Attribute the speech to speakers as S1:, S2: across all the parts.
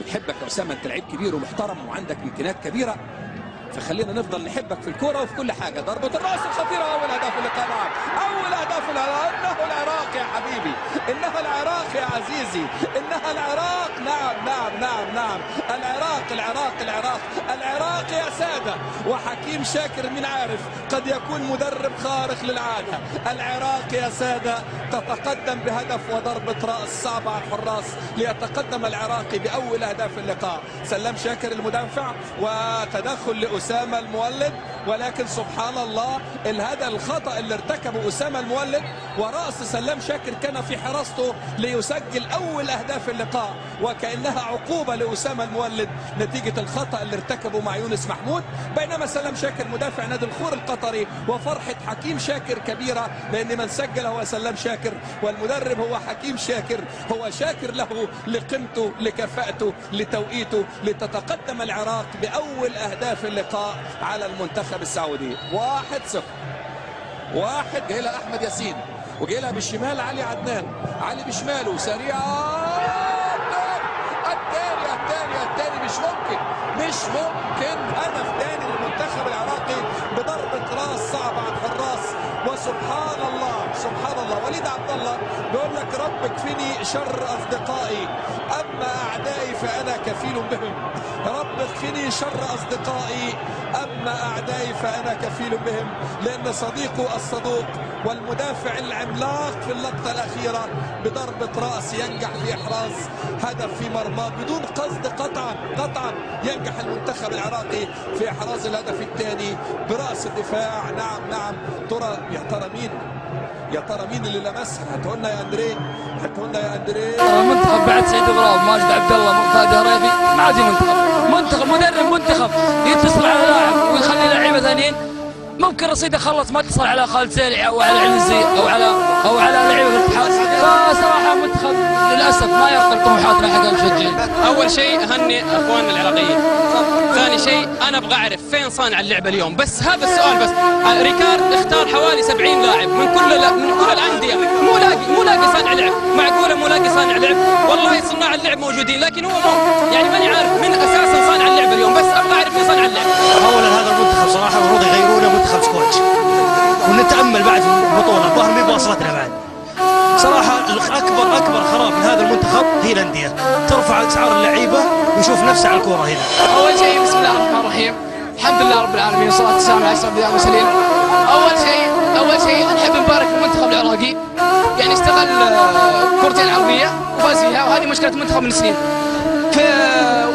S1: بنحبك يا اسامه، انت لعيب كبير ومحترم وعندك امكانيات كبيره، فخلينا نفضل نحبك في الكوره وفي كل حاجه. ضربه الراس الخطيره، اول هدف اللقاء. نعم، اول هدف انه العراق يا حبيبي، انها العراق يا عزيزي، انها العراق. نعم نعم نعم نعم، العراق العراق العراق العراق يا ساده. وحكيم شاكر من عارف قد يكون مدرب خارق للعاده. العراق يا ساده تتقدم بهدف وضربه راس صعبه على الحراس ليتقدم العراقي باول اهداف اللقاء. سلام شاكر المدافع وتدخل لأسامة المولد، ولكن سبحان الله هذا الخطأ اللي ارتكبه أسامة المولد ورأس سلام شاكر كان في حراسته ليسجل أول أهداف اللقاء، وكأنها عقوبة لأسامة المولد نتيجة الخطأ اللي ارتكبه مع يونس محمود. بينما سلام شاكر مدافع نادي الخور القطري، وفرحة حكيم شاكر كبيرة لأن من سجل هو سلام شاكر والمدرب هو حكيم شاكر. هو شاكر له لقيمته لكفاءته لتوقيته لتتقدم العراق بأول أهداف اللقاء على المنتخب السعودي. 1-0. جاي لها احمد ياسين وجاي لها بالشمال علي عدنان، علي بشماله سريعه. الثاني مش ممكن هدف ثاني للمنتخب العراقي بضربه راس صعبه على الحراس. وسبحان الله وليد عبد الله بيقول لك رب اكفني شر اصدقائي اما اعدائي فانا كفيل بهم. رب اكفني شر اصدقائي اما اعدائي فانا كفيل بهم، لان صديقه الصدوق والمدافع العملاق في اللقطه الاخيره بضربه راس ينجح في احراز هدف في مرماه بدون قصد. قطعا ينجح المنتخب العراقي في احراز الهدف الثاني براس الدفاع. نعم ترى يا ترى مين اللي لمسها؟ هاتوا لنا يا اندريه.
S2: منتخب بعد سعيد غراب، ماجد عبد الله، مقتدى هريبي، ما عاد منتخب مدرب يتصل على لاعب ويخلي لعيبه ثانيين. ممكن رصيده خلص ما اتصل على خالد سالع او على علزي او على لعيبه الاتحاد. فصراحه منتخب للاسف ما يرقى طموحاتنا حق المشجعين.
S3: اول شيء اهني اخواننا العراقيين. ثاني شيء انا ابغى اعرف فين صانع اللعبه اليوم، بس هذا السؤال بس. ريكارد اختار حوالي 70 لاعب من كل الانديه، مو لاقي صانع لعب. معقوله مو لاقي صانع لعب؟ والله صناع اللعب موجودين، لكن هو يعني ماني عارف من اساسا صانع اللعبه اليوم، بس ابغى اعرف مين صانع اللعب.
S4: اولا هذا المنتخب صراحه المفروض يغيرونه منتخب سكوتش، ونتامل بعد في البطوله الظاهر ما واصلتنا بعد. صراحه اكبر خراب من هذا المنتخب هي الانديه، ترفع اسعار اللعيبه ويشوف نفسه على الكوره هنا.
S2: اول شيء بسم الله الرحمن الرحيم، الحمد لله رب العالمين والصلاه والسلام على اشرف الانبياء والمرسلين. اول شيء نحب نبارك المنتخب العراقي، يعني اشتغل كرتين عربيه وفاز فيها، وهذه مشكله المنتخب من سنين.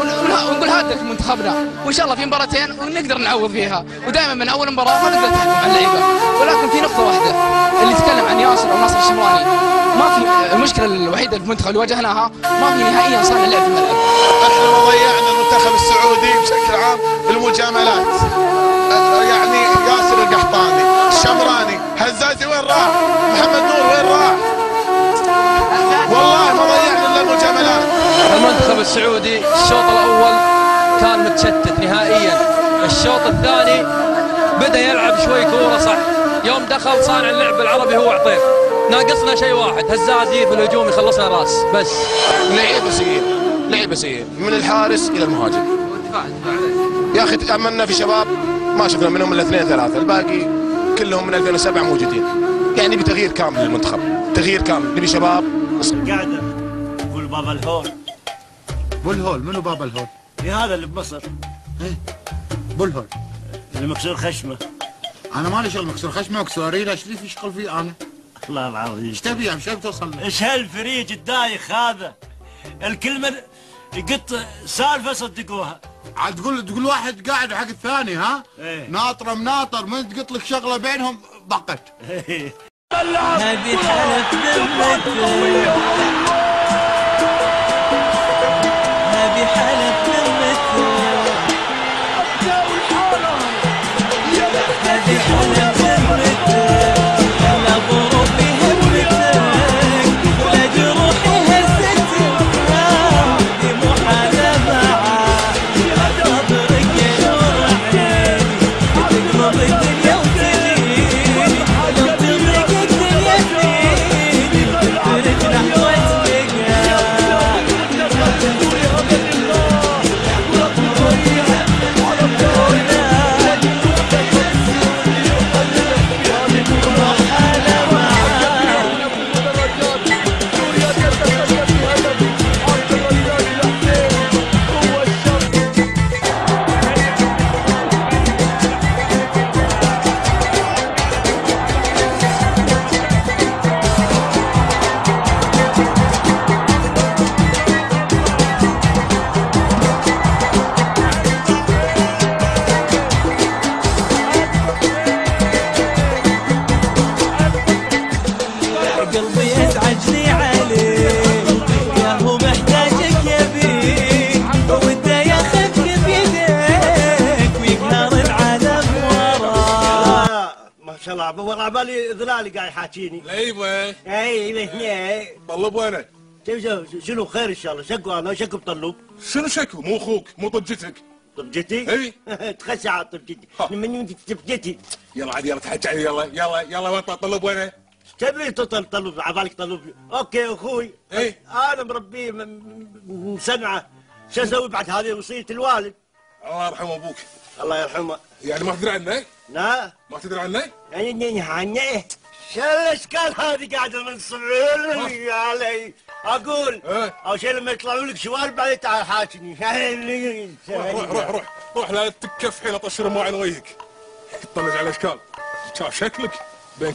S2: ونقول هذا لك منتخبنا، وان شاء الله في مباراتين ونقدر نعوض فيها. ودائما من اول مباراه ما نقدر نحكم على اللعيبه، ولكن في نقطه واحده اللي تكلم عن ياسر او ناصر الشمراني. ما في المشكله الوحيده في المنتخب اللي واجهناها ما في نهائيا صانع لعب في الملعب.
S5: احنا ضيعنا المنتخب السعودي بشكل عام المجاملات. يعني ياسر القحطاني، الشمراني، هزازي وين راح؟ محمد نور وين راح؟ والله ما ضيعنا الا المجاملات.
S6: المنتخب السعودي الشوط الاول كان متشتت نهائيا، الشوط الثاني بدا يلعب شوي كوره صح. يوم دخل صانع اللعب العربي هو عطيف، ناقصنا شيء واحد، هزازي في الهجوم يخلصنا راس بس.
S5: لعيبه سيئه من الحارس الى المهاجم. يا اخي تاملنا في شباب ما شفنا منهم الا 2-3، الباقي كلهم من 2007 موجودين. يعني بتغيير كامل للمنتخب، تغيير كامل، نبي شباب.
S4: قاعده قول بابا الهول.
S7: بولهول منو بابا الهول؟
S4: هذا اللي بمصر.
S7: ايه بولهول
S4: اللي مكسور خشمه.
S7: انا مالي شغل مكسور خشمه وكسوري، ايش لي في شغل فيه انا؟
S4: الله العظيم.
S7: ايش تبي يا مشايف توصل له؟
S4: ايش هالفريج الدايخ هذا؟ الكلمه يقط سالفه صدقوها.
S7: عاد تقول واحد قاعد حق الثاني ها؟
S4: ايه.
S7: ناطره مناطر من تقط لك شغله بينهم ضقت.
S8: هذه حلف ذمتك، هذه حلف ذمتك، هذه حلف ذمتك، لا ظروفي همتك ولا جروحي هزتك، دي محاربة نظرك يا نور عيني تقلب الدنيا وتجيني، لو تضيق الدنيا فيني تفرج نحوتني.
S9: شاء الله والله بالي ظلالي قاعد يحاكيني.
S5: ايوه
S9: اي هنا
S5: طلب وينه؟
S9: شنو خير ان شاء الله؟ شكو انا شكو بطلب.
S5: شنو شكو؟ مو اخوك مو طبجتك.
S9: طبجتي؟
S5: اي
S9: تخشى على طبجتي من طبجتي.
S5: يلا عاد يلا تحكي علي يلا وين طلب وينه؟
S9: تبي طلب على بالك طلب. اوكي اخوي.
S5: اي
S9: انا مربيه من سنعه. شو اسوي بعد هذه وصيه الوالد؟
S5: الله يرحم ابوك.
S9: الله يرحمه.
S5: يعني ما تدري عنه؟
S9: لا
S5: ما تدري عنه؟
S9: يعني عنه. شو الاشكال هذه قاعده من صبعي علي اقول او شيء لما يطلعوا لك شوارب بعدين تعال حاكني.
S5: روح لا تكف حين اطشر مو عن وجهك. تطلع على الاشكال شاف شكلك بين